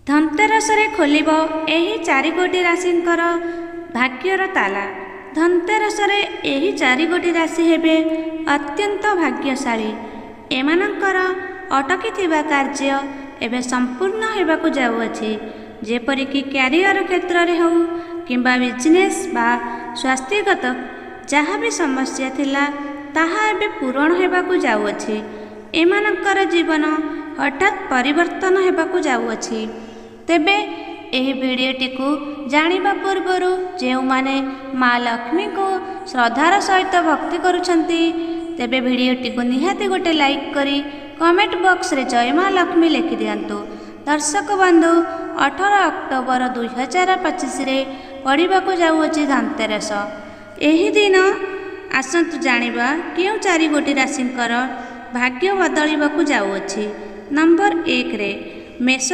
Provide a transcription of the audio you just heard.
ଧନତେରସରେ ଖୋଲିବ ଏହି ଚାରିଗୋଟି ରାଶିଙ୍କର ଭାଗ୍ୟର ତାଲା। ଧନତେରସରେ ଏହି ଚାରିଗୋଟି ରାଶି ହେବେ ଅତ୍ୟନ୍ତ ଭାଗ୍ୟଶାଳୀ। ଏମାନଙ୍କର ଅଟକିଥିବା କାର୍ଯ୍ୟ ଏବେ ସମ୍ପୂର୍ଣ୍ଣ ହେବାକୁ ଯାଉଅଛି। ଯେପରିକି କ୍ୟାରିୟର କ୍ଷେତ୍ରରେ ହେଉ କିମ୍ବା ବିଜନେସ୍ ବା ସ୍ୱାସ୍ଥ୍ୟଗତ ଯାହା ବି ସମସ୍ୟା ଥିଲା ତାହା ଏବେ ପୂରଣ ହେବାକୁ ଯାଉଅଛି। ଏମାନଙ୍କର ଜୀବନ ହଠାତ୍ ପରିବର୍ତ୍ତନ ହେବାକୁ ଯାଉଅଛି। ତେବେ ଏହି ଭିଡ଼ିଓଟିକୁ ଜାଣିବା ପୂର୍ବରୁ ଯେଉଁମାନେ ମା ଲକ୍ଷ୍ମୀଙ୍କୁ ଶ୍ରଦ୍ଧାର ସହିତ ଭକ୍ତି କରୁଛନ୍ତି ତେବେ ଭିଡ଼ିଓଟିକୁ ନିହାତି ଗୋଟେ ଲାଇକ୍ କରି କମେଣ୍ଟ ବକ୍ସରେ ଜୟ ମା ଲକ୍ଷ୍ମୀ ଲେଖିଦିଅନ୍ତୁ। ଦର୍ଶକ ବନ୍ଧୁ, 18 ଅକ୍ଟୋବର 2025ରେ ପଡ଼ିବାକୁ ଯାଉଅଛି ଧନତେରସ। ଏହି ଦିନ ଆସନ୍ତୁ ଜାଣିବା କେଉଁ ଚାରିଗୋଟି ରାଶିଙ୍କର ଭାଗ୍ୟ ବଦଳିବାକୁ ଯାଉଅଛି। ନମ୍ବର 1ରେ ମେଷ